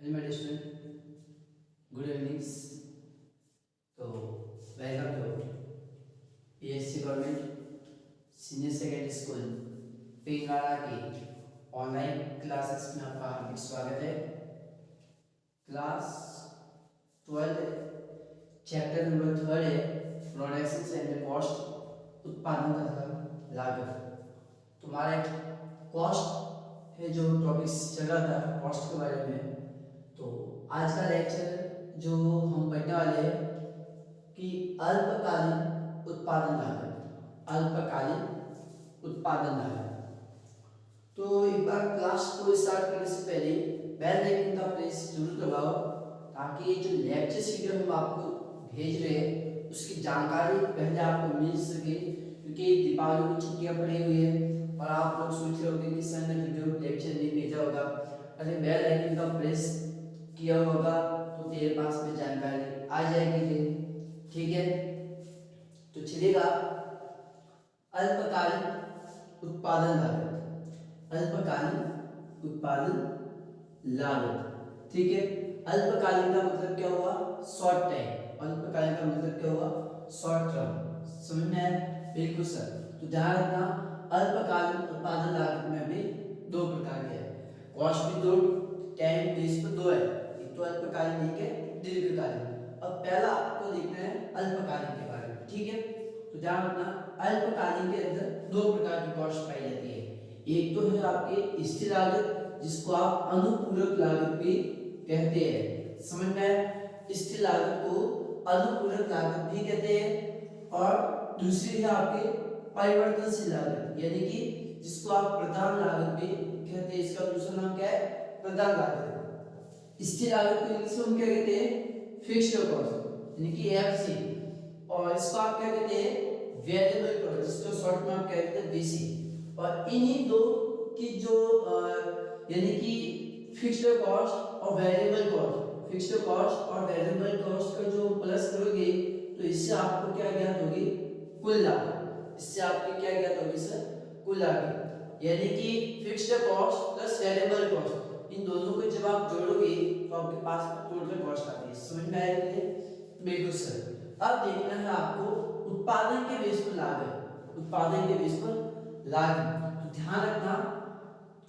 Hello मेरे student, good evenings. तो welcome to PSC government senior secondary school Pingada की online classes में आपका हार्दिक स्वागत है। क्लास 12 चैप्टर नंबर 3 है प्रोडक्शन एंड कॉस्ट, उत्पादन तथा लागत। तुम्हारा कॉस्ट है जो टॉपिक्स चल रहा था कॉस्ट के बारे में। तो आज का लेक्चर जो हम पढ़ने वाले हैं कि अल्पकालीन उत्पादन लागत, अल्पकालीन उत्पादन लागत। तो एक बार क्लास को स्टार्ट करने से पहले बेल आइकन का प्रेस जरूर दबाओ ताकि जो लेक्चर वीडियो हम आपको भेज रहे हैं उसकी जानकारी पहले आपको मिल सके, क्योंकि दीपावली की छुट्टियां पड़ी हुई है और आप लोग सोच रहे होंगे कि सर ने वीडियो लेक्चर नहीं भेजा होगा। अरे बेल आइकन का प्रेस किया होगा तो तेरे पास में जानकारी आ जाएगी। ठीक है, तो चलेगा अल्पकालीन उत्पादन लागत, अल्पकालीन उत्पादन लागत। ठीक है, अल्पकालीन का मतलब क्या हुआ? Short time. अल्पकालीन का मतलब क्या हुआ? Short term. समझ में आया? बिल्कुल सर। तो ध्यान रखना, अल्पकालीन उत्पादन लागत में भी दो प्रकार के हैं। कॉस्ट भी दो, टाइम बेस पर दो है, एक तो अल्पकालीन एक है दीर्घकालीन। अब पहला आपको देखना है अल्पकालीन के बारे में। ठीक है, तो ध्यान रखना, अल्पकालीन के अंदर दो प्रकार की कॉस्ट पाई जाती है। एक तो है आपके स्थिर लागत जिसको आप अनुपूरक लागत भी कहते हैं। समझ में? स्थिर लागत को अनुपूरक लागत भी कहते हैं। और दूसरी है आपके परिवर्तनशील लागत, यानी कि जिसको आप प्रधान लागत भी कहते हैं। इसका दूसरा नाम क्या है? प्रधान लागत। स्थिर लागत को इंग्लिश में हम क्या कहते हैं? फिक्स्ड कॉस्ट, यानी कि एफसी। और इसको आप क्या कहते हैं? वेरिएबल कॉस्ट, जिसको शॉर्ट में आप क्या कहते हैं? वीसी। और इन्हीं दो की जो यानी कि फिक्स्ड कॉस्ट और वेरिएबल कॉस्ट, फिक्स्ड कॉस्ट और वेरिएबल कॉस्ट का जो प्लस करोगे तो इससे आपको क्या ज्ञात होगी? कुल लागत। इससे आपकी क्या ज्ञात होगी सर? कुल लागत। यानी कि fixed cost plus variable cost, इन दोनों को जब आप जोड़ोगे तो आपके पास टोटल कॉस्ट आती है। समझ में आया? बिल्कुल सर। अब देखना है आपको उत्पादन के बेस पर लागत, उत्पादन के बेस पर लागत। तो ध्यान रखना,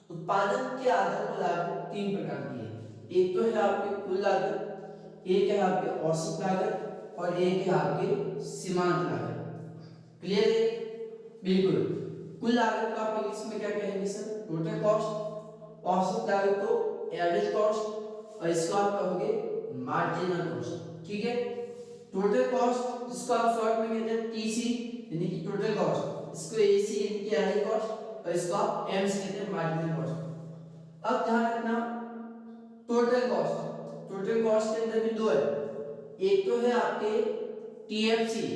उत्पादन के आधार पर लागत तीन प्रकार की है। एक तो है आपकी कुल लागत, एक है आपके औसत लागत और एक है आपके सीमांत लागत। क्लियर है? बिल्कुल। कुल लागत को आप इंग्लिश में क्या कहेंगे सर? Total cost. औसत लागत को एवरेज कॉस्ट और इसको आप कहोगे मार्जिनल कॉस्ट। ठीक है, टोटल कॉस्ट जिसको आप शॉर्ट में कहते हैं टीसी, यानी कि टोटल कॉस्ट, इसको एसी यानी कि एवरेज कॉस्ट और इसको आप एमसी कहते हैं मार्जिनल कॉस्ट। अब ध्यान रखना, टोटल कॉस्ट, टोटल कॉस्ट के अंदर भी दो है। एक तो है आपके टीएफसी,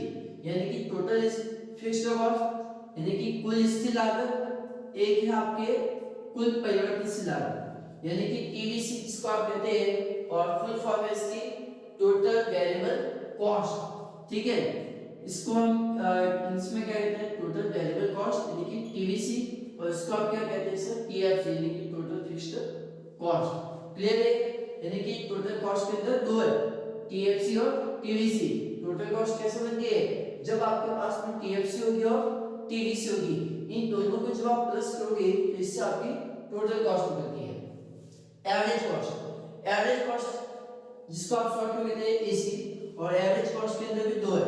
यानी कि टोटल फिक्स्ड कॉस्ट, यानी कि कुल स्थिर लागत। एक है आपके कुल परिवर्तनशील लागत, यानी कि टीवीसी जिसको आप कहते हैं, और फुल फॉर्म है इसकी टोटल वेरिएबल कॉस्ट। ठीक है, इसको हम इंग्लिश में क्या कहते हैं? टोटल वेरिएबल कॉस्ट, यानी कि टीवीसी। और इसको आप क्या कहते हैं सर? टीएफसी, यानी कि टोटल फिक्स्ड कॉस्ट। क्लियर है? यानी कि टोटल कॉस्ट के अंदर दो है, टीएफसी और टीवीसी। टोटल कॉस्ट कैसे बनती है? जब आपके पास में टीएफसी होगी और टीवीसी होगी, इन दोनों को जब आप प्लस करोगे तो इससे आपकी टोटल कॉस्ट निकलती है। एवरेज कॉस्ट, एवरेज कॉस्ट जिसको आप शॉर्ट में कहते हैं एसी, और एवरेज कॉस्ट के अंदर भी दो है।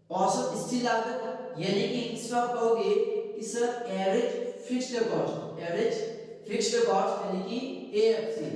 औसत स्थिर लागत, यानी कि इसको आप कहोगे कि sir average fixed cost, average fixed cost यानी कि एएफसी।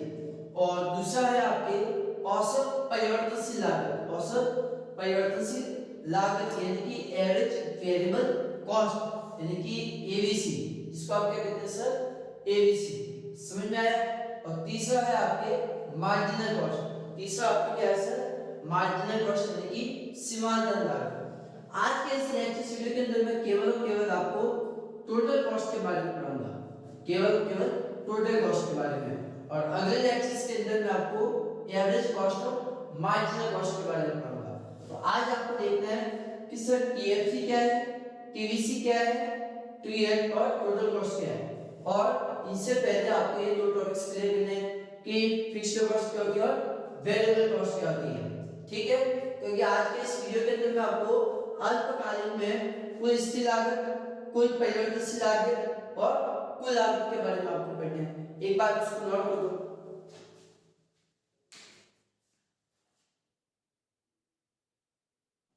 और दूसरा है आपके औसत परिवर्तनशील लागत, औसत परिवर्तनशील लागत यानी कि एवरेज वेरिएबल कॉस्ट, यानी कि एवीसी, जिसको आप क्या कहते हैं सर? एवीसी। समझ में आया? और तीसरा है आपके मार्जिनल कॉस्ट, तीसरा आपका क्या है सर? मार्जिनल कॉस्ट, यानी कि सीमांत लागत। आज के इस लेक्चर वीडियो के अंदर मैं केवल और केवल आपको टोटल कॉस्ट के बारे में पढ़ाऊंगा, केवल और केवल टोटल कॉस्ट के बारे में। और अगले लेक्चर्स के अंदर मैं आपको एवरेज कॉस्ट और मार्जिनल कॉस्ट के बारे में पढ़ाऊंगा। तो आज आपको देखना है कि सर टीएफसी क्या है, टीवीसी क्या है, टीएफ और टोटल कॉस्ट क्या है। और इससे पहले आपको ये दो टॉपिक्स क्लियर करने हैं कि फिक्स्ड कॉस्ट क्या होती है और वेरिएबल कॉस्ट क्या होती है। ठीक है, क्योंकि आज के इस वीडियो के अंदर मैं आपको अल्पकालीन में कुल स्थिर लागत, कुल परिवर्तनशील लागत और कुल लागत के बारे में आपको पढ़ना है। एक बार उसको नोट कर दो।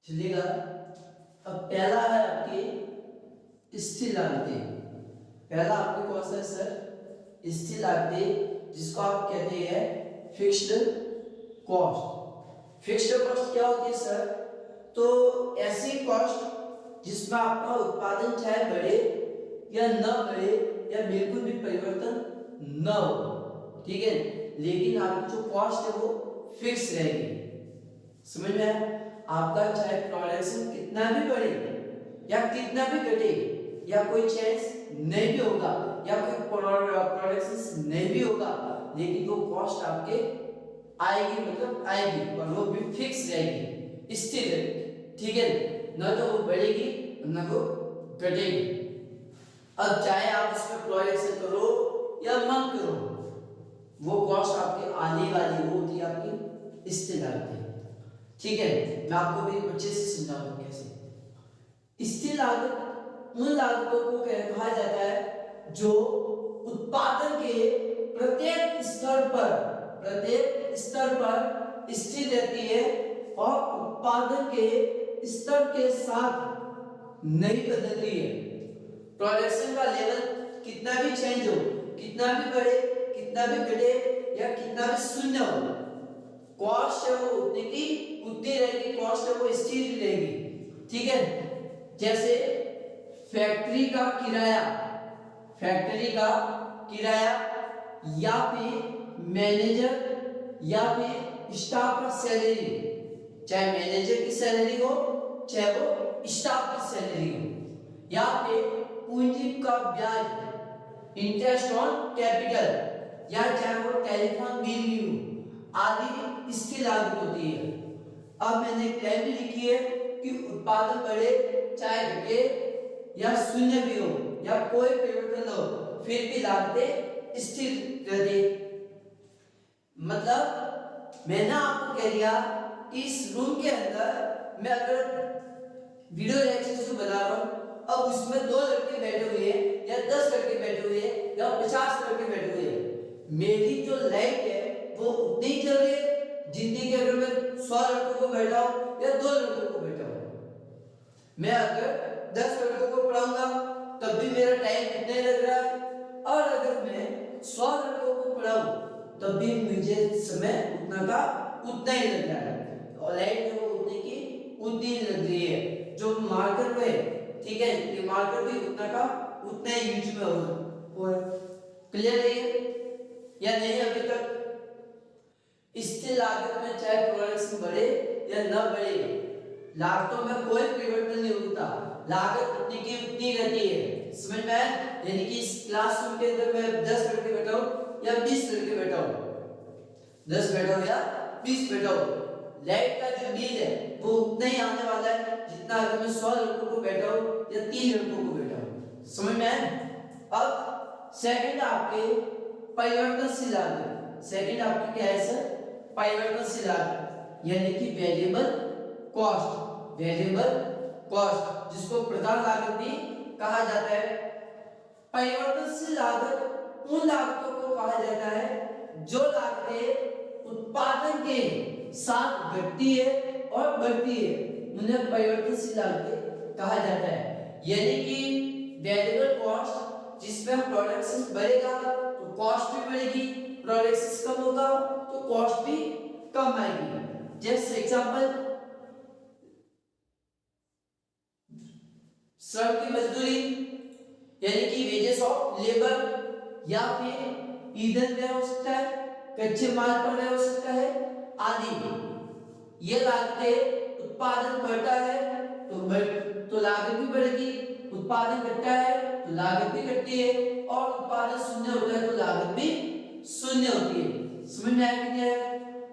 चलिएगा, अब पहला है आपकी स्थिर लागतें। पहला आपके कौन सा है सर? स्थिर लागतें, जिसको आप कहते हैं फिक्स्ड कॉस्ट। फिक्स्ड कॉस्ट क्या होती है सर? तो ऐसी कॉस्ट जिसमें आपका उत्पादन चाहे बढ़े या न बढ़े या बिल्कुल भी परिवर्तन न हो, ठीक है, लेकिन आपकी जो कॉस्ट है वो फिक्स रहेगी। समझ में आया? आपका चाहे प्रोडक्शन कितना भी बढ़े या कितना भी घटे या कोई चेंज नहीं भी होगा या कोई प्रोडक्शन नहीं भी होगा, लेकिन वो कॉस्ट आपके आएगी, मतलब आएगी और वो भी फिक्स रहेगी, स्थिर रहेगी। ठीक है, न तो वो बढ़ेगी न वो घटेगी। अब चाहे आप उसमें प्रोडक्शन करो या मत करो, वो कॉस्ट आपकी आने वाली वो होती है आपकी स्थिर लागत। ठीक है, मैं आपको भी अच्छे से समझाऊंगा कैसे। स्थिर लागत उन लागतों को कहा जाता है जो उत्पादन के प्रत्येक स्तर पर स्थिर रहती है और उत्पादन के स्तर के साथ नहीं बदलती है। प्रोडक्शन का लेवल कितना भी चेंज हो, कितना भी बढ़े, कितना भी घटे या कितना भी शून्य हो, कॉस्ट है वो उतनी की उतनी रहेगी, कॉस्ट है वो स्थिर रहेगी। ठीक है, जैसे फैक्ट्री का किराया या फिर मैनेजर या फिर स्टाफ का सैलरी, चाहे मैनेजर की सैलरी हो चाहे वो स्टाफ की सैलरी हो, या फिर पूंजी का ब्याज, इंटरेस्ट ऑन कैपिटल, या चाहे वो टेलीफोन बिल ही हो, आदि इसकी लागत होती है। अब मैंने क्लेम भी लिखी है कि उत्पादन बढ़े चाहे घटे या शून्य भी हो या कोई परिवर्तन हो, फिर भी लागतें स्थिर रहती। मतलब मैंने आपको कह दिया कि इस रूम के अंदर मैं अगर वीडियो लेक्चर बना रहा हूं, अब उसमें 2 लड़के बैठे हुए हैं या 10 लड़के बैठे हुए हैं या 50 लड़के बैठे हुए हैं, मेरी जो लाइट है वो उतनी ही चल रही है जितनी कि अगर मैं 100 लड़कों को बैठाऊं या 2 लड़कों को बैठाऊं। मैं अगर 10 लड़कों को पढ़ाऊंगा तब भी मेरा टाइम कितना ही लग रहा है, और अगर मैं 100 लड़कों को पढ़ाऊं तब भी मुझे समय उतना ही लग रहा है, और लाइट है वो उतनी की उतनी ही लग रही है। जो मार्कर पे, ठीक है, ये मार्कर भी उतना ही यूज में हो। क्लियर है या नहीं? अभी तक स्थिर लागत में चाहे प्रोडक्शन बढ़े या न बढ़े, लागतों में कोई परिवर्तन नहीं होता, लागत उतनी की उतनी रहती है। समझ में आया? यानी कि इस क्लासरूम के अंदर मैं 10 लड़के बैठा हूं या 20 लड़के बैठा हूं, 10 बैठा हूं या 20 बैठा हूं, लाइट का जो बिल है वो उतना ही आने वाला है जितना अगर मैं 100 लड़कों को बैठा हूं या 3 लड़कों को बैठा हूं। समझ में आया? अब सेकंड आपके परिवर्तनशील लागत। सेकंड आपकी क्या है सर? परिवर्तनशील लागत, यानी कि वेरिएबल कॉस्ट, जिसको प्रधान लागत भी कहा जाता है। परिवर्तनशील लागत उन लागतों को कहा जाता है जो लागतें उत्पादन के साथ घटती है और बढ़ती है, उन्हें परिवर्तनशील लागतें कहा जाता है। यानी कि वेरिएबल कॉस्ट, जिसमें प्रोडक्शन बढ़ेगा तो कॉस्ट भी बढ़ेगी, प्रोडक्शन कम होगा तो कॉस्ट भी कम आएगी। जैसे एग्जांपल, श्रम की मजदूरी यानी कि वेजेस ऑफ लेबर, या फिर ईंधन व्यय हो सकता है, कच्चे माल पर व्यय हो सकता है आदि। ये लागतें, उत्पादन बढ़ता है तो लागत भी बढ़ेगी, उत्पादन घटता है तो लागत भी घटती है, और उत्पादन शून्य होता है तो लागत भी शून्य होती है। समझ में आया कि नहीं आया?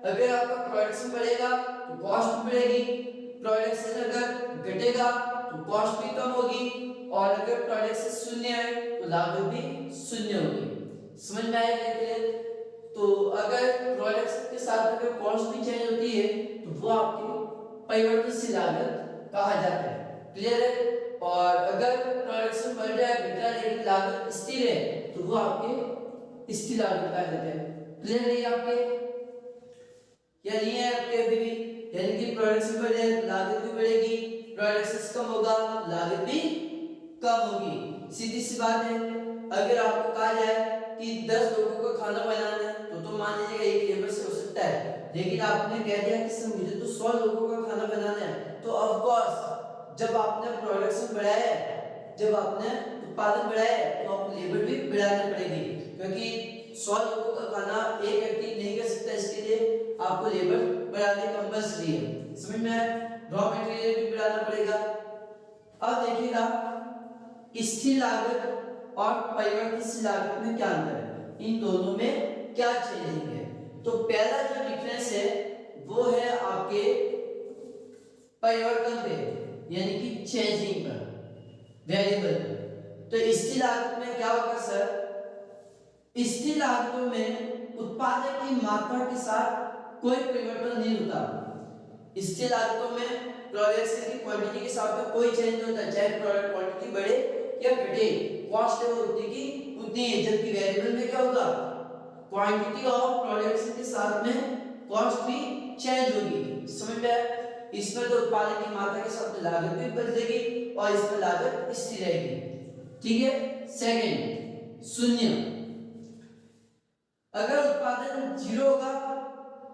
अगर आपका प्रोडक्शन बढ़ेगा तो कॉस्ट बढ़ेगी, प्रोडक्शन अगर घटेगा तो कॉस्ट भी कम होगी, और अगर प्रोडक्शन शून्य है तो लागत भी शून्य होगी। समझ में आया क्या? तो अगर साथ अगर कॉस्ट भी चेंज होती है तो वो आपकी परिवर्तनशील लागत कहा जाता है। क्लियर है? और अगर प्रोडक्शन बढ़ रहा है घट रहा है लेकिन लागत स्थिर है तो वो आपके स्थिर लागत कहा जाता है। क्लियर है आपके या नहीं है आपके अभी भी? यानी कि प्रोडक्शन बढ़ रहा है लागत भी बढ़ेगी, प्रोडक्शन कम होगा लागत भी कम होगी। सीधी सी बात है। अगर आपको कहा जाए कि 10 लोगों का खाना बनाना है तो मान लीजिएगा एक लेबर से हो सकता है, लेकिन आपने कह दिया कि सर मुझे तो 100 लोगों का खाना बनाना है, तो ऑफ कोर्स जब आपने प्रोडक्शन बढ़ाया है, जब आपने उत्पादन बढ़ाया है तो आपको लेबर भी बढ़ाना पड़ेगी, क्योंकि 100 लोगों का खाना एक व्यक्ति नहीं कर सकता, इसके लिए आपको लेबर बढ़ाने कंपल्सरी है। समझ में आया? रॉ मटेरियल भी बढ़ाना पड़ेगा। अब देखिएगा स्थिर लागत और परिवर्तनशील लागत में क्या अंतर है, इन दोनों में क्या चेंजिंग है। तो पहला जो डिफरेंस है वो है आपके परिवर्तन पे, यानी कि चेंजिंग पर, वेरिएबल पर। तो स्थिर लागत में क्या होगा सर? स्थिर लागतों में उत्पादन की मात्रा के साथ कोई परिवर्तन नहीं होता। स्थिर लागतों में प्रोडक्शन की क्वांटिटी के साथ में कोई चेंज नहीं होता, चाहे प्रोडक्ट क्वांटिटी बढ़े या घटे, कॉस्ट है वो उतनी की उतनी है। जबकि वेरिएबल में क्या होगा? क्वांटिटी ऑफ प्रोडक्शन के साथ में कॉस्ट भी चेंज होगी। समझ में आया? इसमें तो उत्पादन की मात्रा के साथ लागत भी बदलेगी और इसमें लागत स्थिर रहेगी। ठीक है? सेकंड, शून्य। अगर उत्पादन 0 होगा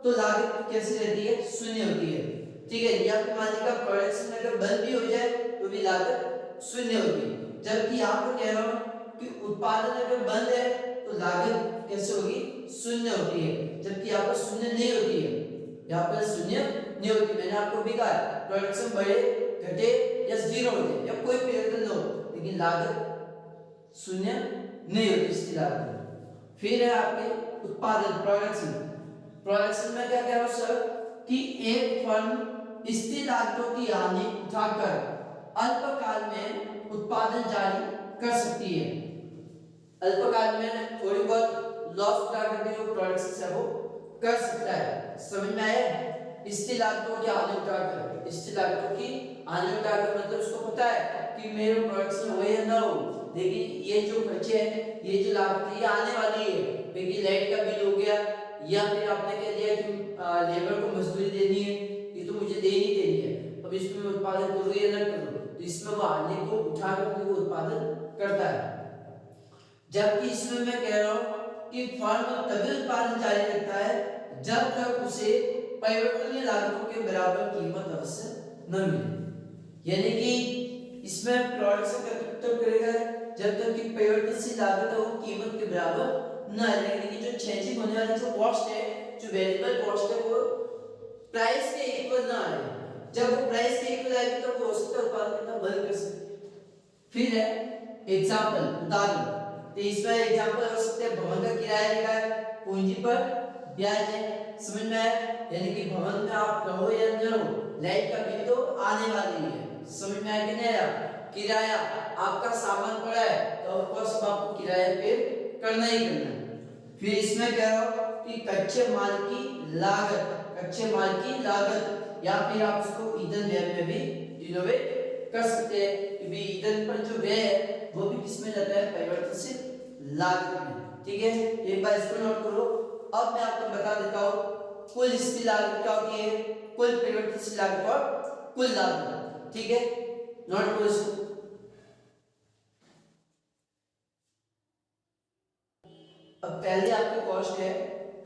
तो लागत कैसी रहती है? शून्य होती है। ठीक है? या फिर मान लीजिए प्रोडक्शन अगर बंद भी हो जाए तो भी लागत शून्य होगी। जबकि यहाँ पर कह रहा हूँ कि उत्पादन अगर बंद है तो लागत कैसे होगी? शून्य होती है। जबकि यहाँ पर शून्य नहीं होती है, यहाँ पर शून्य नहीं होती। मैंने आपको भी कहा प्रोडक्शन बढ़े घटे या 0 हो जाए या कोई परिवर्तन न हो, लेकिन लागत शून्य नहीं होती स्थिर लागत। फिर है आपके उत्पादन, प्रोडक्शन। प्रोडक्शन में क्या कह रहा हूं सर कि एक फर्म स्थिर लागतों की हानि उठाकर अल्पकाल में उत्पादन जारी कर सकती है। अल्पकाल में थोड़ी बहुत लॉस उठाकर भी जो प्रोडक्शन है वो कर सकता है। समझ में आया? स्थिर लागतों की हानि उठाकर, स्थिर लागतों की हानि उठाकर मतलब उसको पता है कि मेरे प्रोडक्शन हो या ना हो, लेकिन ये जो खर्चे हैं, ये जो लागत है ये आने वाली है, क्योंकि लाइट का बिल हो गया या फिर आपने कह दिया कि लेबर को मजदूरी देनी है, ये तो मुझे देनी देनी है, अब इसमें मैं उत्पादन करूँ या ना करूँ, तो इसमें वो हानि को उठाकर वो उत्पादन करता है। जबकि इसमें मैं कह रहा हूँ कि फर्म तभी उत्पादन जारी रखता है जब तक उसे परिवर्तनीय लागतों के बराबर कीमत अवश्य न मिले। यानी कि इसमें प्रोडक्शन का तब करेगा जब तक कि परिवर्तनशील लागत है वो कीमत के बराबर न है। लेकिन जो चेंजिंग होने वाली जो कॉस्ट है, जो वेरिएबल कॉस्ट है, वो प्राइस के इक्वल ना आए। जब वो प्राइस के इक्वल आएगी तो वो हो सकता है उत्पादन करना बंद कर सकते। फिर है एग्जांपल, उदाहरण। तो इसमें एग्जांपल हो सकते हैं भवन का किराया लिखा है, पूंजी पर ब्याज है। समझ में आया? यानी कि भवन में आप रहो या न रहो, लाइट का बिल तो आने वाली है। समझ में आया कि नहीं आया? किराया, आपका सामान पड़ा है तो ऑफ कोर्स आपको किराया पे करना ही करना है। फिर इसमें कह रहा हूं कि कच्चे माल की लागत, कच्चे माल की लागत, या फिर आप उसको ईंधन व्यय में भी डिनोवेट कर सकते हैं, क्योंकि ईंधन पर जो व्यय है वो भी किसमें जाता है? परिवर्तनशील लागत में। ठीक है? एक बार इसको नोट करो। अब मैं आपको बता देता हूं कुल स्थिर लागत क्या होती है, कुल परिवर्तनशील लागत और कुल लागत। ठीक है? नोट करो इसको। अब पहले आपकी कॉस्ट है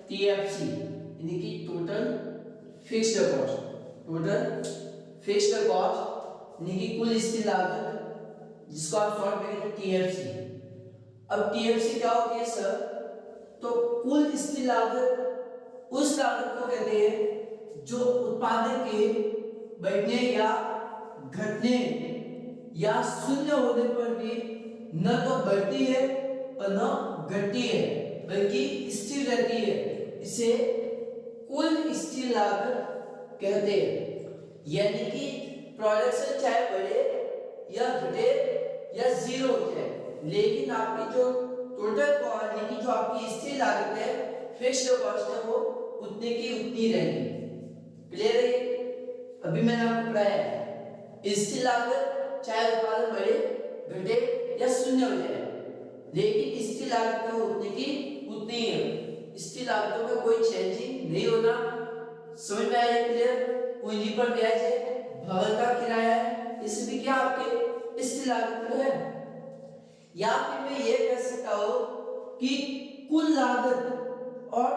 टीएफसी, यानी कि total fixed cost, total fixed cost यानी कि कुल स्थिर लागत, जिसको आप शॉर्ट में कहते हैं टीएफसी। अब टीएफसी क्या होती है सर? तो कुल स्थिर लागत उस लागत को कहते हैं जो उत्पादन के बढ़ने या घटने या शून्य होने पर भी न तो बढ़ती है और न घटती है, बल्कि स्थिर रहती है। इसे कुल स्थिर लागत कहते हैं। यानी कि प्रोडक्शन चाहे बढ़े या घटे या 0 हो जाए, लेकिन आपकी जो टोटल यानी कि जो आपकी स्थिर लागत है, फिक्स्ड कॉस्ट है, वो उतने की उतनी रहेगी। क्लियर है ये? अभी मैंने आपको पढ़ाया है स्थिर लागत चाहे उत्पादन बढ़े घटे या शून्य हो जाए, लेकिन स्थिर लागत तो उतने की उतनी ही है। स्थिर लागतों में कोई चेंजिंग नहीं होना। समझ में आया? क्लियर? पूंजी पर ब्याज है, भवन का किराया है, इससे भी क्या आपके स्थिर लागत है। या फिर मैं ये कह सकता हूं कि कुल लागत और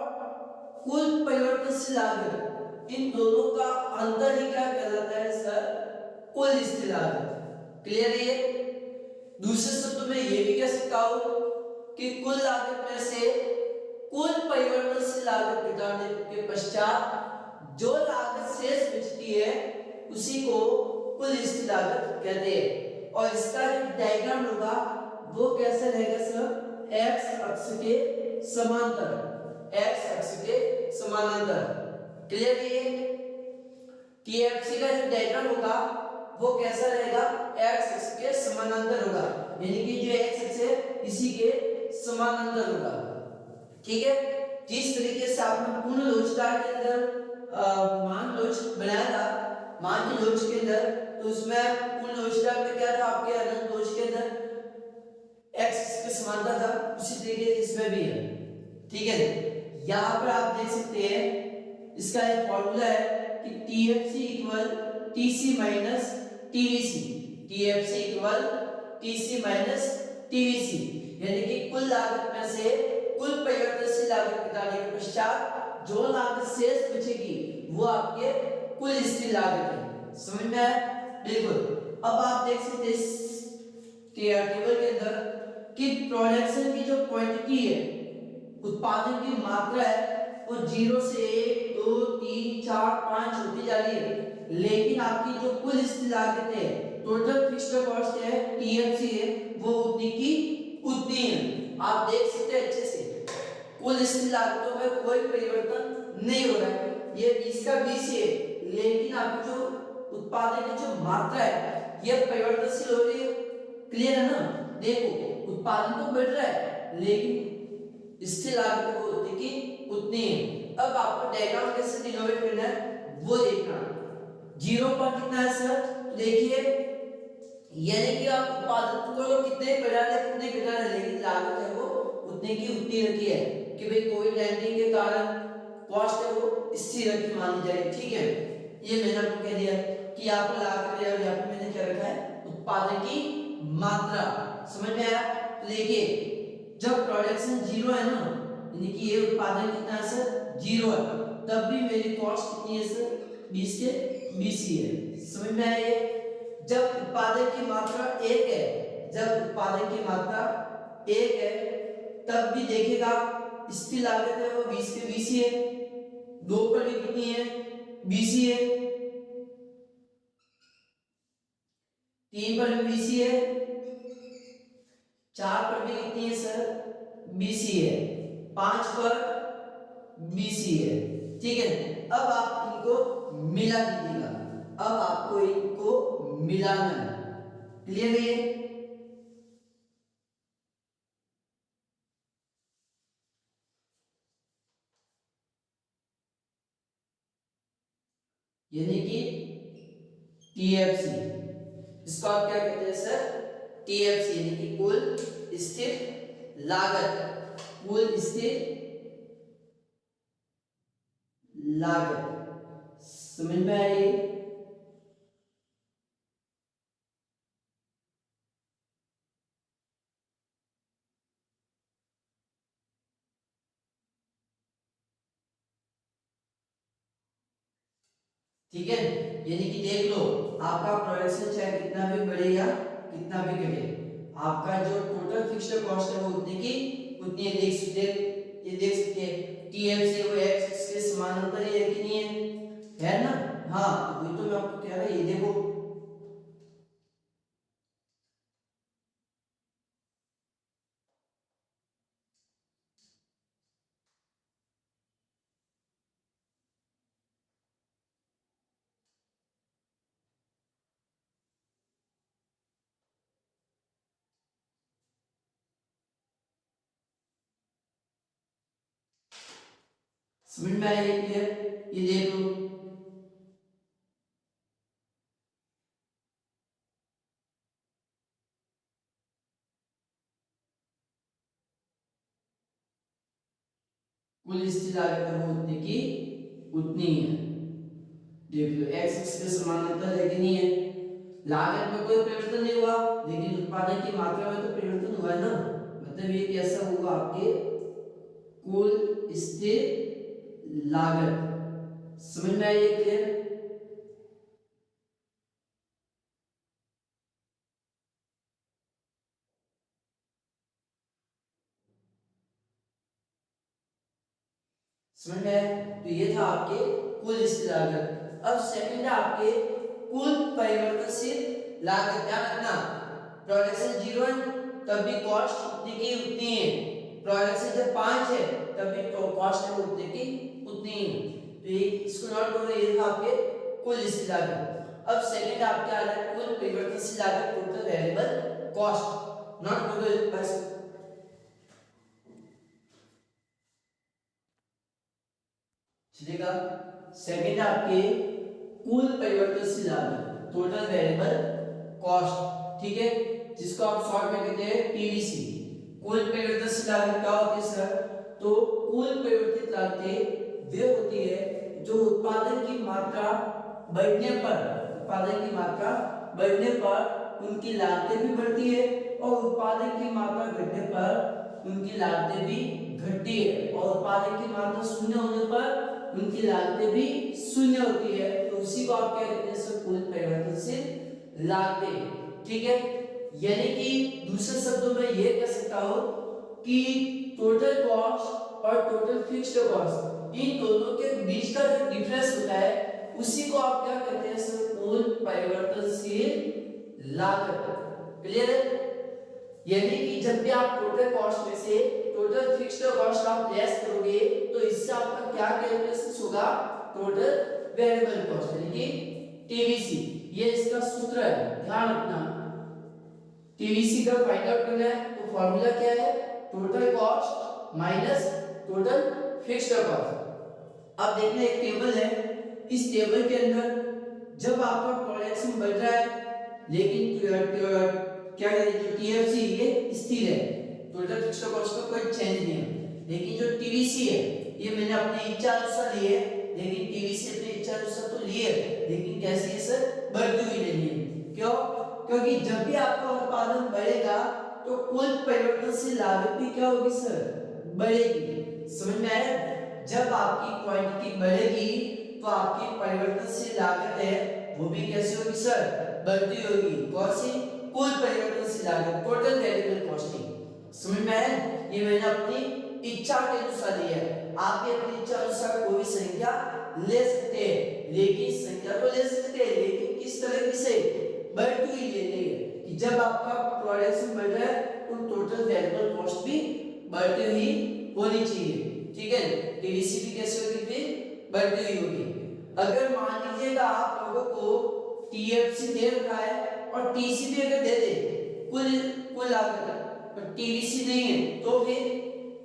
कुल परिवर्तनशील लागत इन दोनों का अंतर ही क्या कहलाता है सर? कुल स्थिर लागत। क्लियर है ये? दूसरे शब्दों में ये भी कह सकता हूं कि कुल लागत में से कुल परिवर्तनशील लागत घटाने के पश्चात जो लागत शेष बचती है उसी को कुल स्थिर लागत कहते हैं। और इसका जो डायग्राम होगा वो कैसा रहेगा सर? एक्स अक्ष के समांतर, एक्स अक्ष के समानांतर। क्लियर है ये? टीएफसी का जो डायग्राम होगा वो कैसा रहेगा? एक्स अक्ष के समानांतर होगा, यानी कि जो एक्स अक्ष है इसी के समानांतर होगा। ठीक है? जिस तरीके से आपने पूर्ण लोचदार के अंदर मान लोच बनाया था, मान की लोच के अंदर, तो उसमें पूर्ण लोचदार में क्या था? आपके अनंत लोच के अंदर एक्स के समांतर था, उसी तरीके से इसमें भी है। ठीक है? यहां पर आप देख सकते हैं इसका एक फॉर्मूला है कि TFC equal TC minus TVC, TFC equal TC minus TVC, यानी कि कुल लागत में से कुल परिवर्तनशील लागत घटाने के पश्चात जो लागत शेष बचेगी वो आपके कुल स्थिर लागत है। समझ में आया? बिल्कुल। अब आप देख सकते हैं टेबल के अंदर कि प्रोडक्शन की जो क्वांटिटी है, उत्पादन की मात्रा है, वो 0 से 1 2 3 4 5 होती जा रही है, लेकिन आपकी जो कुल स्थिर लागत है, टोटल फिक्स्ड कॉस्ट है, टीएफसी है, वो उतनी की उतनी है। आप देख सकते हैं अच्छे से कुल स्थिर लागतों में कोई परिवर्तन नहीं हो रहा है, ये 20 का 20 है, लेकिन आपकी जो उत्पादन की जो मात्रा है ये परिवर्तनशील हो रही है। क्लियर है ना? देखो उत्पादन तो बढ़ रहा है लेकिन स्थिर लागत वो उतनी की उतनी है। अब आपको डायग्राम कैसे डिनोट करना है वो देखना। 0 पर कितना है सर? तो देखिए यानी कि आप उत्पादन को कितने बढ़ा रहे कितने घटा रहे, लेकिन लागत है वो उतने की उतनी रखी है कि भाई कोविड 19 के कारण कॉस्ट है वो स्थिर रखी मानी जाए। ठीक है? ये मैंने आपको कह दिया कि यहाँ पर लागत है और यहाँ पे मैंने क्या रखा है? उत्पादन की मात्रा। समझ में आया? तो देखिए जब प्रोडक्शन 0 है ना, यानी कि ये उत्पादन कितना है सर? 0 है, तब भी मेरी कॉस्ट कितनी है सर? 20 के 20 ही है। समझ में आया ये? जब उत्पादन की मात्रा 1 है, जब उत्पादन की मात्रा 1 है तब भी देखिएगा स्थिर लागत है वो 20 के 20 ही है। 2 पर भी कितनी है? 20 ही है। 3 पर भी 20 ही है। 4 पर भी कितनी है सर? 20 ही है। 5 पर 20 ही है। ठीक है? अब आप इनको मिला दीजिएगा, अब आपको इनको मिलाना है। क्लियर है ये? यानी कि टीएफसी, इसको आप क्या कहते हैं सर? टीएफसी, यानी कि कुल स्थिर लागत, कुल स्थिर लागत। समझ में आई? ठीक है? यानी कि देख लो आपका प्रोडक्शन चाहे कितना भी बढ़े या कितना भी घटे, आपका जो टोटल फिक्स्ड कॉस्ट है वो उतनी की उतनी है। देख सकते, ये देख सकते हैं टीएफसी वो एक्स के समानांतर ही है कि नहीं है ना? हाँ, तो वही तो मैं आपको कह रहा हूं, ये देखो समझ में आया ये क्लियर? ये देख लो, कुल स्थिर लागत है वो उतनी की उतनी है। देख लो x अक्ष पे समानांतर है कि नहीं है? लागत में कोई परिवर्तन नहीं हुआ, लेकिन उत्पादन की मात्रा में तो परिवर्तन हुआ है ना। मतलब ये कैसा हुआ आपके कुल स्थिर लागत। समझ में आई ये क्लियर? समझ में आया? तो ये था आपके कुल स्थिर लागत। अब सेकंड है आपके कुल परिवर्तनशील लागत। ध्यान रखना, प्रोडक्शन 0 है तब भी कॉस्ट उतनी की उतनी है। प्रोडक्शन जब 5 है तब भी कॉस्ट है उतनी की उतनी है। तो ये इसको नोट करो, ये था आपके कुल स्थिर लागत। अब सेकंड आपके आ रहा है कुल परिवर्तनशील लागत, टोटल वेरिएबल कॉस्ट। नोट करो बस। चलेगा? सेकंड आपके कुल परिवर्तनशील लागत, टोटल वेरिएबल कॉस्ट, ठीक है, जिसको आप शॉर्ट में कहते हैं टीवीसी। कुल परिवर्तनशील लागत क्या होती है सर? तो कुल परिवर्तित लागतें वे होती है जो उत्पादन की मात्रा बढ़ने पर, उत्पादन की मात्रा बढ़ने पर उनकी लागतें भी बढ़ती है, और उत्पादन की मात्रा घटने पर उनकी लागतें भी घटती है, और उत्पादन की मात्रा शून्य होने पर उनकी लागतें भी शून्य होती है। तो उसी को आप क्या कहते हैं सर? कुल परिवर्तनशील लागतें, ठीक है। यानी कि दूसरे शब्दों में ये कह सकता हूं कि टोटल कॉस्ट और टोटल फिक्स्ड कॉस्ट, इन दोनों के बीच का जो डिफरेंस होता है उसी को आप क्या कहते हैं सर? कुल परिवर्तनशील लागत। क्लियर है? यानी कि जब भी आप टोटल कॉस्ट में से टोटल फिक्स्ड कॉस्ट आप लेस करोगे तो इससे आपका क्या कैलकुलेशन होगा? टोटल वेरिएबल कॉस्ट, यानी कि टीवीसी। ये इसका सूत्र है, ध्यान रखना। टीवीसी का फाइंड आउट करना है तो फॉर्मूला क्या है? Total cost minus total fixed cost. अब देखना एक टेबल है, इस टेबल के अंदर जब आपका प्रोडक्शन बढ़ रहा है लेकिन क्या है जो टीएफसी ये स्थिर है, टोटल फिक्स्ड कॉस्ट का कोई चेंज नहीं है, लेकिन जो टीवीसी है ये मैंने अपनी इच्छा अनुसार लिए है, लेकिन टीवीसी अपनी इच्छा अनुसार तो लिए, लेकिन कैसे है सर? बढ़ती हुई नहीं है। क्यों? क्योंकि जब भी आपका उत्पादन बढ़ेगा तो कुल परिवर्तनशील लागत भी क्या होगी सर? बढ़ेगी। समझ में आया? जब आपकी क्वांटिटी बढ़ेगी तो आपकी परिवर्तनशील लागत है वो भी कैसी होगी सर? बढ़ती होगी। कौन सी? कुल परिवर्तनशील लागत, टोटल वेरिएबल कॉस्टिंग। समझ में आया? ये मैंने अपनी इच्छा के अनुसार लिया है। आप भी अपनी इच्छा अनुसार कोई भी संख्या ले सकते हैं, लेकिन संख्या तो ले सकते हैं लेकिन किस तरह से? बढ़ती हुई लेनी है कि जब आपका प्रोडक्शन बढ़ रहा है तो टोटल वेरिएबल कॉस्ट भी बढ़ती हुई होनी चाहिए, ठीक है। टीवीसी भी कैसे होगी? फिर बढ़ती हुई होगी। अगर मान लीजिएगा आप लोगों को टीएफसी दे रखा है और टीसी भी अगर दे दे कुल कुल लागत पर टीवीसी नहीं है तो फिर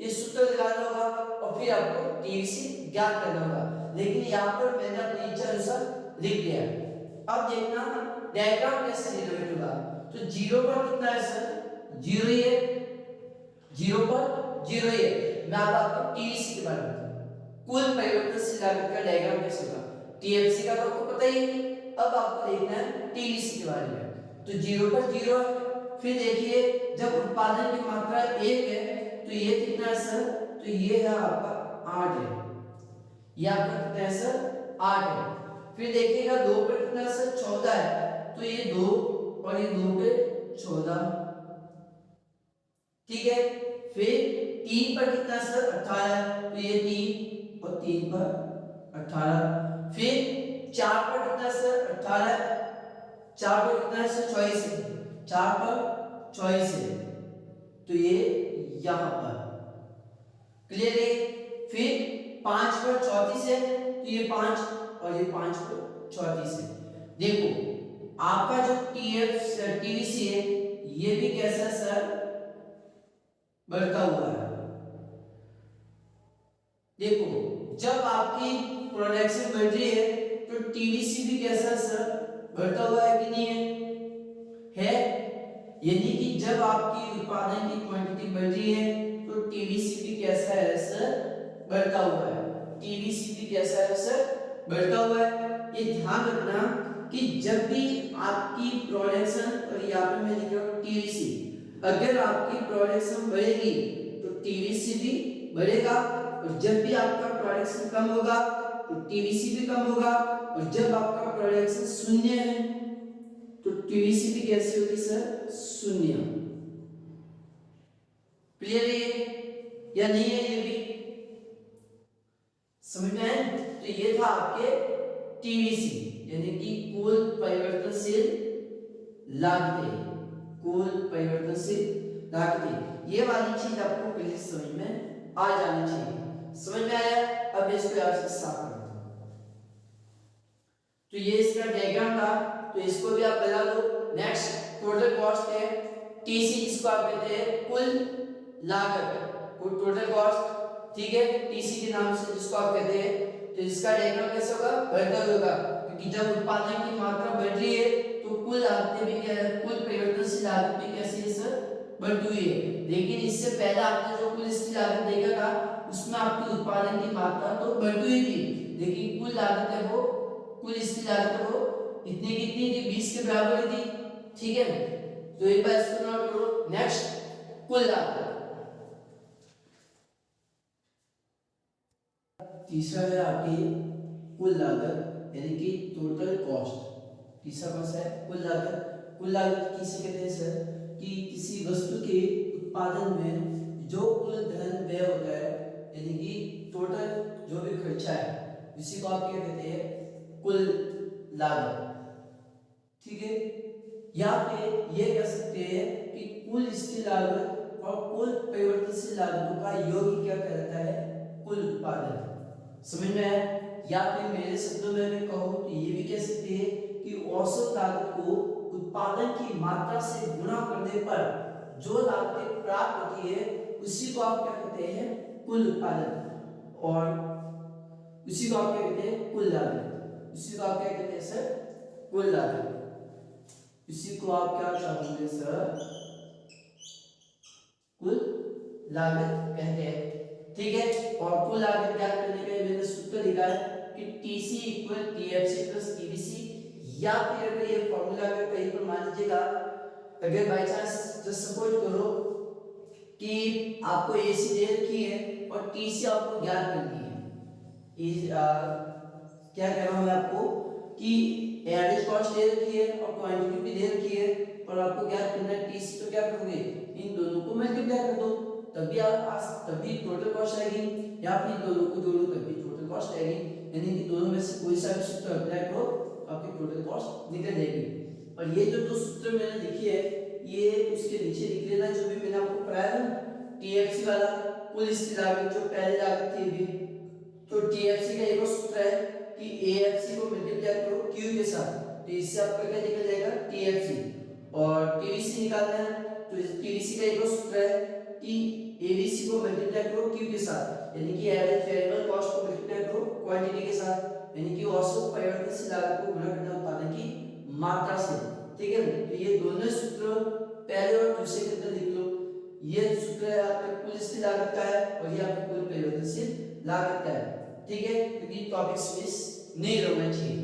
ये सूत्र लगाना होगा और फिर आपको टीवीसी ज्ञात करना होगा, लेकिन यहाँ पर मैंने अपनी इच्छा अनुसार लिख लिया है। अब देखना डायग्राम कैसे जनरेट होगा। तो जीरो पर कितना है सर? जीरो ही है, जीरो पर जीरो ही है। मैं अब आपको टीवीसी के बारे में बताऊं, कुल परिवर्तनशील लागत का डायग्राम कैसे होगा। टीएफसी का तो आपको पता ही है, अब आपको देखना है टीवीसी के बारे में। तो जीरो पर जीरो है, फिर देखिए जब उत्पादन की मात्रा 1 है तो ये कितना है सर? तो ये है आपका 8 है, ये आपका कितना है सर? 8 है। फिर देखिएगा 2 पर कितना है सर? 14 है, तो ये 2 और ये 2 पे 14, ठीक है। फिर 3 पर कितना है सर? 18 है, तो ये 3 और 3 पर 18। फिर 4 पर कितना है सर? 18, 4 पर कितना है सर? 24 है, 4 पर 24 है, तो ये यहां पर क्लियर है। फिर 5 पर 34 है, तो ये 5 और ये 5 पर 34 है। देखो आपका जो टीवीसी है ये भी कैसा है सर? बढ़ता हुआ है। देखो जब आपकी प्रोडक्शन बढ़ रही है तो टीवीसी भी कैसा है सर, बढ़ता हुआ है कि नहीं है? यानी कि जब आपकी उत्पादन की क्वांटिटी बढ़ रही है तो टीवीसी भी कैसा है सर, बढ़ता हुआ है। टीवीसी भी कैसा है सर, बढ़ता हुआ है। ये ध्यान रखना कि जब भी आपकी प्रोडक्शन, और यहाँ पे मैं लिख रहा हूँ टीवीसी, अगर आपकी प्रोडक्शन बढ़ेगी तो टीवीसी भी बढ़ेगा, और जब भी आपका प्रोडक्शन कम होगा तो टीवीसी भी कम होगा, और जब आपका प्रोडक्शन शून्य है तो टीवीसी भी कैसी होगी सर, शून्य। क्लियर है ये या नहीं है? ये भी समझ में आए? तो ये था आपके टीवीसी यानी कि कुल परिवर्तनशील लागतें, कुल परिवर्तनशील लागतें। ये वाली चीज आपको पहले समझ में आ जानी चाहिए। समझ में आया? अब इसको यहां से साफ कर दो। तो ये इसका डायग्राम था, तो इसको भी आप बना लो। नेक्स्ट टोटल कॉस्ट है, टीसी जिसको आप कहते हैं कुल लागत, कुल टोटल कॉस्ट, ठीक है, टीसी के नाम से जिसको आप कहते हैं। तो इसका डायग्राम कैसे होगा, बढ़ता होगा, क्योंकि जब उत्पादन की मात्रा बढ़ रही है तो कुल लागतें भी क्या है, कुल परिवर्तनशील लागत भी कैसी है सर, बढ़ती हुई है। लेकिन इससे पहले आपने जो कुल स्थिर लागत देखा था उसमें आपकी उत्पादन की मात्रा तो बढ़ती हुई थी, लेकिन कुल लागत है वो, कुल स्थिर लागत है वो इतनी कितनी थी, 20 के बराबर थी, ठीक है। तो एक बार इसको नोट करो। नेक्स्ट कुल लागत, तीसरा है आपकी कुल लागत यानी कि टोटल कॉस्ट। तीसरा कौन सा है, कुल लागत। कुल लागत किसे कहते हैं सर, कि किसी वस्तु के उत्पादन में जो कुल धन व्यय होता है यानी कि टोटल जो भी खर्चा है इसी को आप क्या कहते हैं, कुल लागत, ठीक है। या फिर ये कह सकते हैं कि कुल स्थिर लागत और कुल परिवर्तनशील लागतों का योग क्या कहलाता है, कुल उत्पादन। समझ में आया? या फिर मेरे शब्दों में मैं कहूं तो ये भी कह सकते हैं कि औसत लागत को उत्पादन की मात्रा से गुणा करने पर जो लागतें प्राप्त होती है उसी को आप क्या कहते हैं, कुल उत्पादन, और उसी को आप क्या कहते हैं, कुल लागत। उसी को आप क्या कहते हैं सर, कुल लागत। इसी को आप क्या चाहोगे सर, कुल लागत कहते हैं, ठीक है। और कुल लागत ज्ञात करने के लिए मैंने सूत्र लिखा है कि TC equal TFC plus TVC, या फिर अगर ये फॉर्मूला अगर कहीं पर मान लीजिएगा, अगर बाय चांस जस्ट सपोज करो कि आपको AC दे रखी है और TC आपको ज्ञात करनी है, क्या कह रहा हूं मैं आपको कि एवरेज कॉस्ट दे रखी है और क्वांटिटी भी दे रखी है और आपको ज्ञात करना है TC, तो क्या करोगे, इन दोनों को मल्टीप्लाई कर दो, तभी तभी टोटल कॉस्ट आएगी, या फिर दोनों को जोड़ो तभी टोटल कॉस्ट आएगी। यानी कि दोनों में से कोई सा भी सूत्र अप्लाई करो आपकी टोटल कॉस्ट निकल जाएगी। और ये जो दो सूत्र मैंने लिखी है ये उसके नीचे लिख लेना, जो भी मैंने आपको पढ़ाया ना TFC वाला, कुल स्थिर लागत जो पहले लागत थी अभी, तो TFC का एक और सूत्र है कि AFC को मल्टीप्लाई करो Q के साथ, तो इससे आपका क्या निकल जाएगा, TFC। और TVC निकालना है तो TVC का एक और सूत्र है कि ABC को मल्टीप्लाई करो Q के साथ, यानी कि एवरेज वेरिएबल कॉस्ट को मल्टीप्लाई करो क्वांटिटी के साथ, यानी कि औसत परिवर्तनशील लागत को गुणा करना उत्पादन की मात्रा से, ठीक है। तो ये दोनों सूत्र पहले और दूसरे के अंदर लिख लो। ये सूत्र है आपके कुल स्थिर लागत का है और ये आपके कुल परिवर्तनशील लागत का है, ठीक है, क्योंकि टॉपिक्स मिस नहीं होना चाहिए।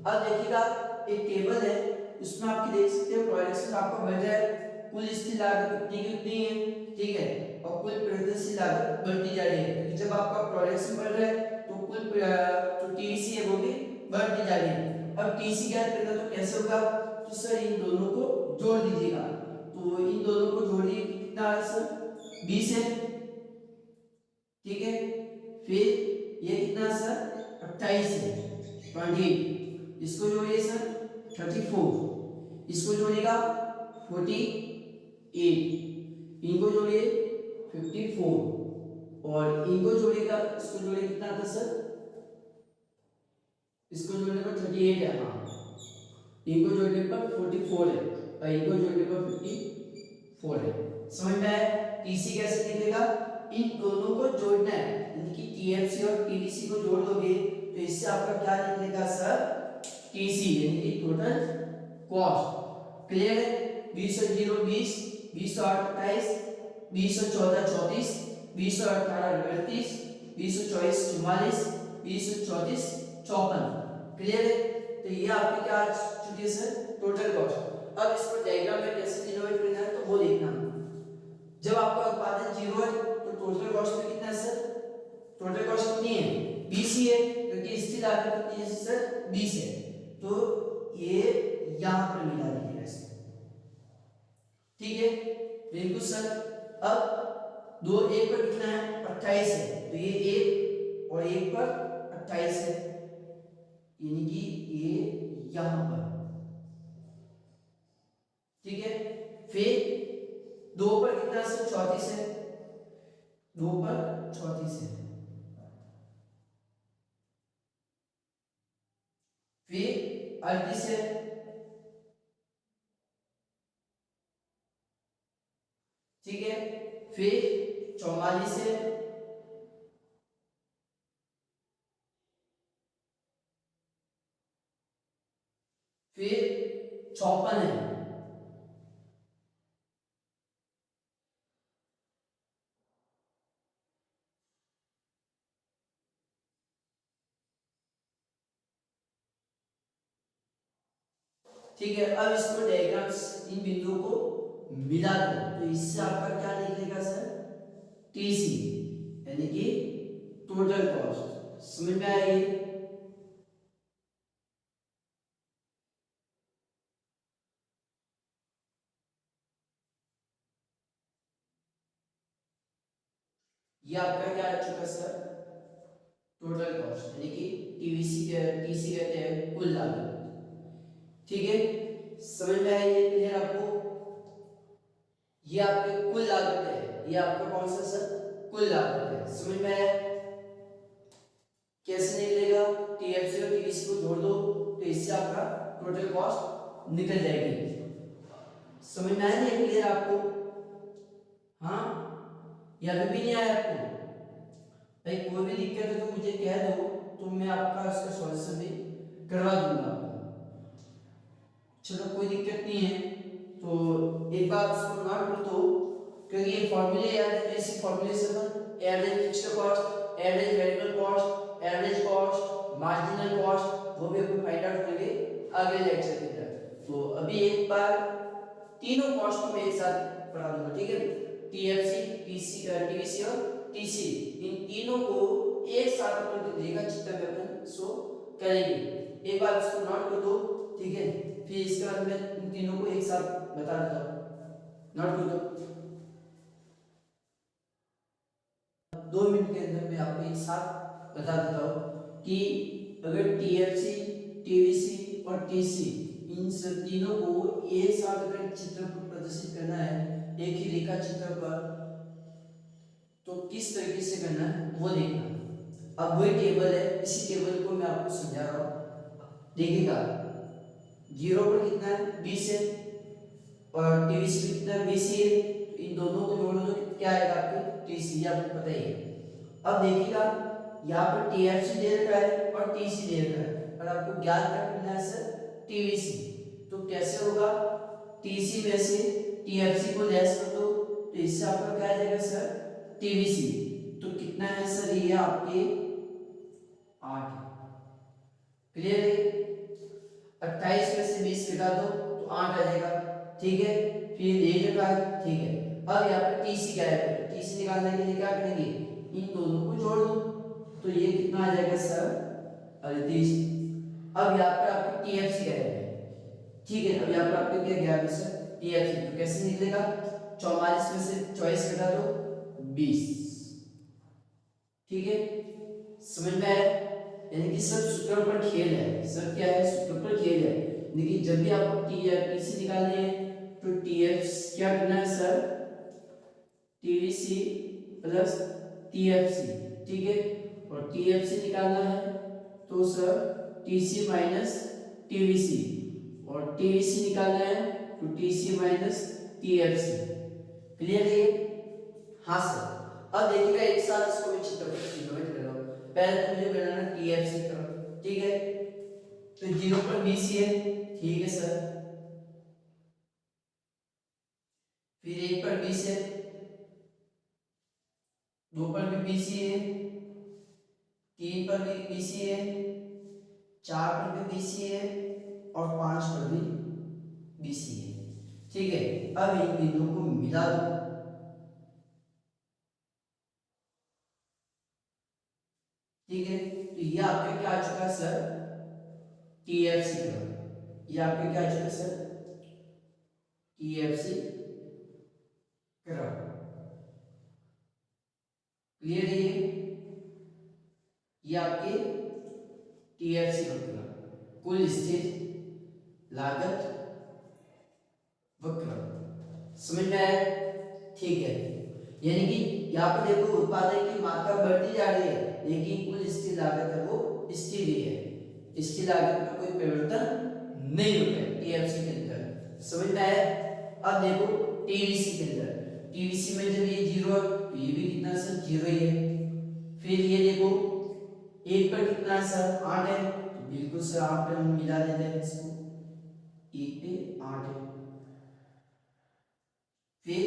अब देखिएगा एक टेबल है उसमें आप देख सकते हो प्रोडक्शन आपका बढ़ रहा है, कुल स्थिर लागत उतनी की उतनी है, ठीक है, और कुल परिवर्तनशील लागत बढ़ती जा रही है, क्योंकि जब आपका प्रोडक्शन बढ़ रहा है तो कुल जो TC है वो भी बढ़ती जा रही है। अब TC ज्ञात करना तो कैसे होगा, तो सर इन दोनों को जोड़ दीजिएगा, तो इन दोनों को जोड़िए, कितना है सर, 20 है, ठीक है। फिर ये कितना है सर, 28 है, 28, इसको जोड़िए सर 34, इसको जोड़िएगा 48, इनको जोड़िए 54, और इनको जोड़िएगा, इसको जोड़िए कितना आता है सर, इसको जोड़ने पर 38 है, हाँ, इनको जोड़ने पर 44 है और इनको जोड़ने पर 54 है। समझ में आया? TC कैसे निकलेगा, इन दोनों को जोड़ना है, यानी कि टीएफसी और टीवीसी को जोड़ दोगे तो इससे आपका क्या निकलेगा सर, टीसी यानी कि टोटल कॉस्ट। क्लियर है? 20 और 0 20, 20 और 28, 20 और 14 34, 20 और 18 38, 20 और 24 44, 20 और 34 54। क्लियर है? तो ये आपकी क्या आ चुकी है सर, टोटल कॉस्ट। अब इसको डायग्राम में कैसे डिनोट करना है तो वो देखना। जब आपका उत्पादन 0 है तो टोटल कॉस्ट में कितना है सर, टोटल कॉस्ट कितनी है 20 ही है, क्योंकि स्थिर लागत कितनी है सर 20 है, तो ये यहां पर मिला दीजिएगा इसे। ठीक है, बिल्कुल सर। अब 2 1 पर कितना है 28 है, तो ये 1 और 1 पर 28 है, यानी कि ये यहां पर। ठीक है, फिर 2 पर कितना सर 34 है, 2 पर 34 है, फिर 38 है, ठीक है, फिर 44 है, फिर 54 है, ठीक है। अब इसको डायग्राम्स इन बिंदुओं को मिला दो तो इससे आपका क्या निकलेगा सर, टीसी यानी कि टोटल कॉस्ट। समझ में आया ये आपका क्या आ चुका सर, टोटल कॉस्ट यानी कि टीवीसी टीसी कहते हैं कुल लागत। ठीक है, समझ में आया ये क्लियर आपको? ये आपकी कुल लागत है, ये आपका कौन सा सर, कुल लागत है। समझ में आया? कैसे निकलेगा, टीएफसी और टीवीसी को जोड़ दो तो इससे आपका टोटल कॉस्ट निकल जाएगी। समझ में आया नहीं क्लियर आपको? हाँ, या अभी भी नहीं आया आपको? भाई कोई भी दिक्कत है तो मुझे कह दो, तो मैं आपका इसका सॉल्यूशन भी करवा दूंगा आपको। चलो कोई दिक्कत नहीं है, तो एक बार उसको नोट कर दो, क्योंकि ये फॉर्मूले याद है, बेसिक फॉर्मूले से अपन average fixed cost, average variable cost, average cost, marginal cost, वो भी अपन फाइंड आउट करेंगे अगले लेक्चर के अंदर। तो अभी एक बार तीनों कॉस्ट को मैं एक साथ पढ़ा दूंगा, ठीक है? टीएफसी, टीसी, टीवीसी और टीसी, इन तीनों को एक साथ अपन रेखा चित्र में अपन शो करेंगे। एक बार इसको नोट कर दो, ठीक है? फिर इसके बाद मैं इन तीनों को एक साथ बता देता हूं, नोट कर दो। 2 मिनट के अंदर मैं आपको एक साथ बता देता हूं कि अगर टीएफसी, टीवीसी और टीसी इन सब तीनों को एक साथ अगर चित्र पर प्रदर्शित करना है एक ही रेखा चित्र पर, तो किस तरीके से करना है वो देखना। अब वही टेबल है, इसी टेबल को मैं आपको समझा रहा हूं। देखिएगा 0 पर कितना है 20 है और टीवीसी पे कितना 20 है, तो इन दोनों को जोड़ दो क्या आएगा आपके टीसी, आपको पता ही है। अब देखिएगा यहाँ पर टीएफसी दे रखा है और टीसी दे रखा है, और आपको ज्ञात करना है सर टीवीसी। तो कैसे होगा, टीसी में से टीएफसी को लेस कर दो तो इससे आपका क्या आ जाएगा सर टीवीसी। तो कितना है सर, ये आपके 8। क्लियर है? 28 में से 20 घटा दो तो 8 आ जाएगा, ठीक है? फिर दे रखा है, ठीक है। अब यहाँ पर टीसी क्या है, तो टीसी निकालने के लिए क्या करेंगे, इन दोनों को जोड़ दो तो ये कितना आ जाएगा सर 38। अब यहाँ पर आपको टीएफसी क्या है, ठीक है? अब यहाँ पर आपको क्या गया सर टीएफसी, तो कैसे निकलेगा, 44 में से 24 घटा दो 20, ठीक है? समझ में आया? यानी कि सब सूत्रों पर खेल है, सब क्या है सूत्रों पर खेल है। लेकिन जब भी आपको टीसी निकालनी है तो टीएफ क्या करना है सर, टीवीसी प्लस टीएफसी, ठीक है? और टीएफसी निकालना है तो सर टीसी माइनस टीवीसी, और टीवीसी निकालना है तो टीसी माइनस टीएफसी। क्लियर है? हाँ सर। अब देखिएगा एक साथ इसको मैं चित्र पर डिवाइड कर रहा हूँ। पहले तो मुझे बनाना TFC कर्व, ठीक है। तो 0 पर BC है, ठीक है सर। फिर 1 पर BC है, 2 पर भी BC है, 3 पर भी BC है, 4 पर भी BC है और 5 पर भी BC है, ठीक है। अब इन बिंदुओं को मिला दो, ठीक है। तो ये आपका क्या आ चुका है सर, TFC कर्व। ये आपका क्या आ चुका है सर, TFC कर्व। क्लियर है ये आपके TFC वक्र, कुल स्थिर लागत वक्र। समझ में आया, ठीक है। यानी कि यहाँ पर देखो उत्पादन की मात्रा बढ़ती जा रही है लेकिन कुल स्थिर लागत है वो स्थिर ही है, स्थिर लागत में कोई परिवर्तन नहीं होता है TFC के अंदर। समझ में आया। अब देखो TVC के अंदर, TVC में जब ये 0 है तो ये भी कितना सर 0 ही है। फिर ये देखो 1 पर कितना है सर 8 है, तो बिल्कुल सर 8 पे हम मिला देते हैं इसको, 1 पे 8 है। फिर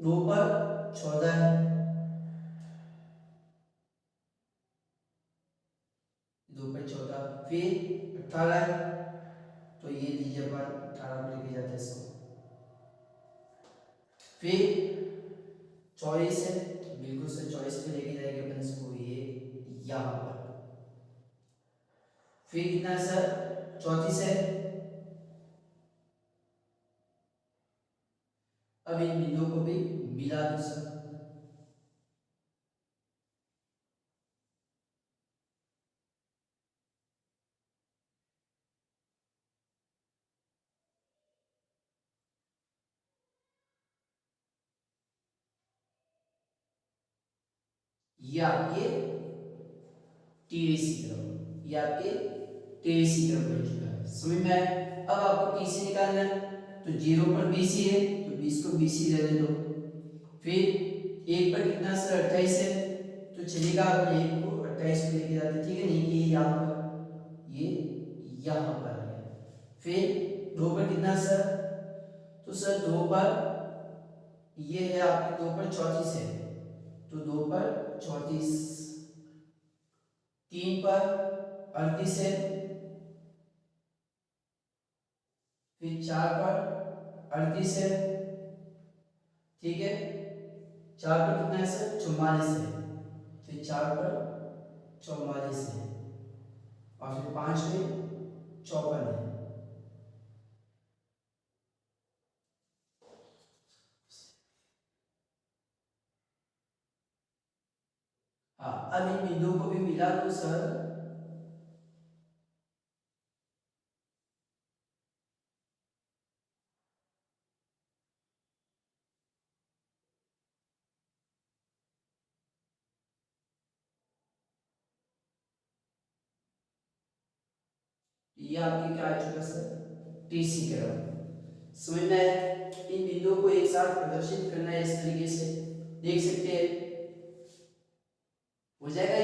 2 पर 14 है, 2 पर 14, फिर 18 है, तो ये लीजिए अपन 18 पर लेके जाते हैं इसको। फिर 24 है, तो बिल्कुल से 24 पे लेके जाएंगे अपन इसको, ये यहाँ पर। फिर कितना है सर 34 है। अब इन बिंदुओं को भी मिला दो सर, ये आपके TVC कर्व, ये आपके TVC कर्व बन चुका है। समझ में आया। अब आपको TC निकालना है, तो 0 पर BC है तो 20 को BC रहने दो। फिर 1 पर कितना सर 28 है, तो चलिएगा आप 1 को 28 पे लेके जाते, ठीक है। नहीं कि ये यहाँ पर, ये यहाँ पर है। फिर 2 पर कितना सर, तो सर 2 पर ये है आपके 2 पर 34 है, तो 2 पर 34, 3 पर 38 है, फिर 4 पर 38 है, ठीक है। 4 पर कितना है सर 44 है, फिर 4 पर 44 है और फिर 5 में 54 है। हाँ, अब इन बिंदुओं को भी मिला दो सर, ये आपके क्या आ चुका सर TC कर्व। समझ में आया। इन बिंदुओं को एक साथ प्रदर्शित करना है इस तरीके से, देख सकते हैं, हो जाएगा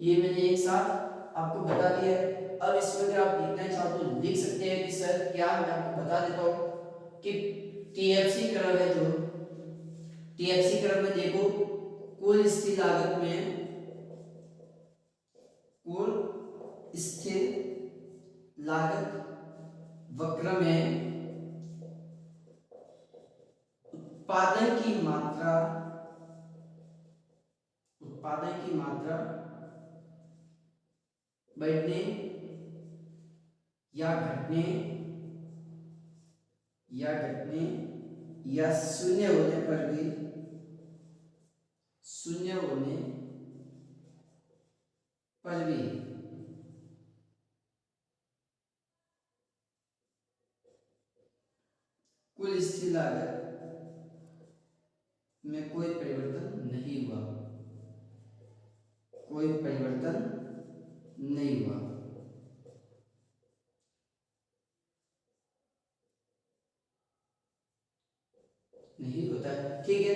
ये मैंने एक साथ आपको बता दिया है। अब इसमें अगर आप लिखना चाहो तो लिख सकते हैं कि सर क्या, मैं आपको बता देता हूँ कि TFC कर्व है, जो TFC कर्व में देखो कुल स्थिर लागत में, कुल स्थिर लागत वक्र में उत्पादन की मात्रा बढ़ने या घटने या शून्य होने पर भी, कुल स्थिर लागत में कोई परिवर्तन नहीं हुआ, कोई परिवर्तन नहीं हुआ। नहीं होता है, ठीक है।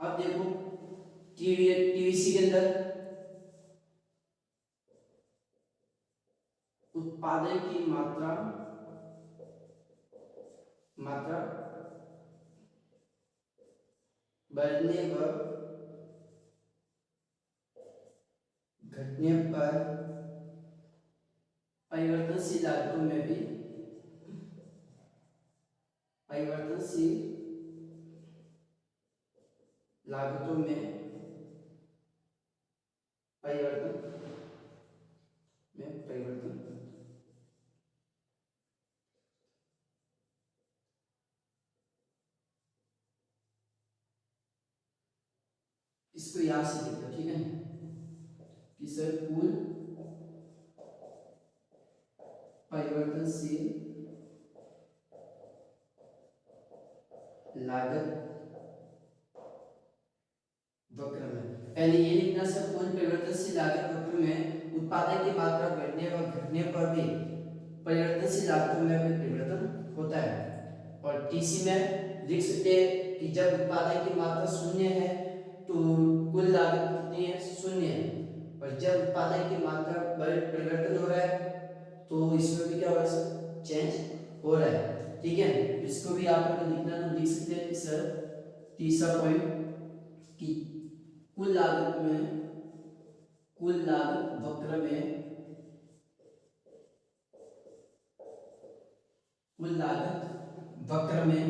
अब देखो टीवीसी के अंदर उत्पादन की मात्रा बढ़ने व घटने पर परिवर्तनशील लागतों में भी परिवर्तन इसको यहां से लिख लो, ठीक है, कि सर कुल परिवर्तनशील लागत वक्र में, पहले ये लिखना सर, कुल परिवर्तनशील लागत वक्र में उत्पादन की मात्रा बढ़ने व घटने पर भी परिवर्तनशील लागतों में भी परिवर्तन होता है। और टीसी में लिख सकते हैं कि जब उत्पादन की मात्रा शून्य है तो कुल लागत कितनी है, शून्य है, और जब उत्पादन की मात्रा परिवर्तन हो रहा है तो इसमें भी क्या हो रहा है, चेंज हो रहा है, ठीक है। इसको भी आप अगर लिखना तो लिख सकते हैं कि सर तीसरा पॉइंट कि कुल लागत वक्र में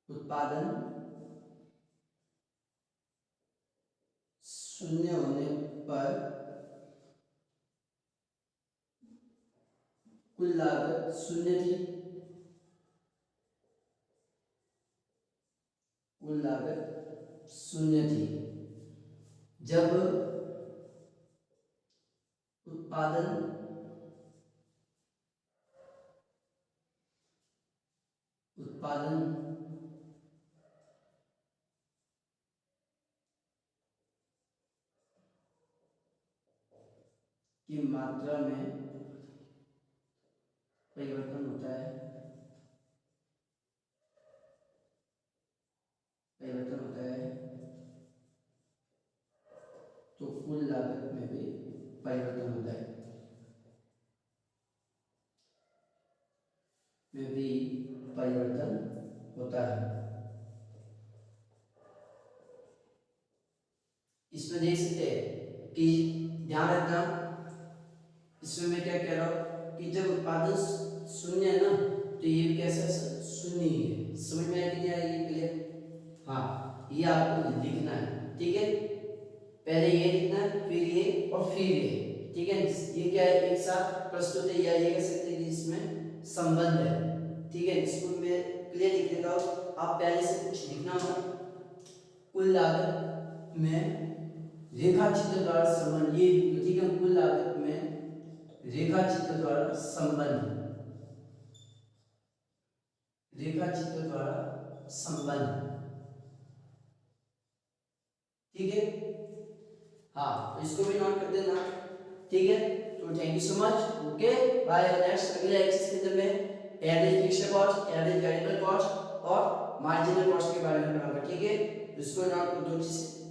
उत्पादन शून्य होने पर कुल लागत शून्य थी, जब उत्पादन की मात्रा में परिवर्तन होता है, तो कुल लागत में भी परिवर्तन होता है, इसमें देख सकते हैं कि ध्यान रखना, इसमें मैं क्या कह रहा हूं कि जब उत्पादन शून्य है ना तो ये भी कैसा शून्य ही है, समझ में आया कि नहीं आया, ये क्लियर? हाँ, ये आपको लिखना है, ठीक है, पहले ये लिखना है, फिर ये और फिर ये, ठीक है। ये क्या है, एक साथ प्रस्तुत है, या ये कह सकते हैं कि इसमें संबंध है, ठीक है। इसको मैं क्लियर लिख देता हूं, आप पहले से कुछ लिखना हो, कुल लागत में रेखा चित्र द्वारा संबंध, ये ठीक है, कुल लागत में रेखा चित्र द्वारा संबंध, ठीक है। हाँ, तो इसको भी नोट कर देना, ठीक है। तो thank you so much, okay bye. Next अगले एक्सरसाइज के अंदर में average fixed cost, average variable cost और मार्जिनल कॉस्ट के बारे में पढ़ाऊंगा, ठीक है। इसको नोट कर दो अच्छे से।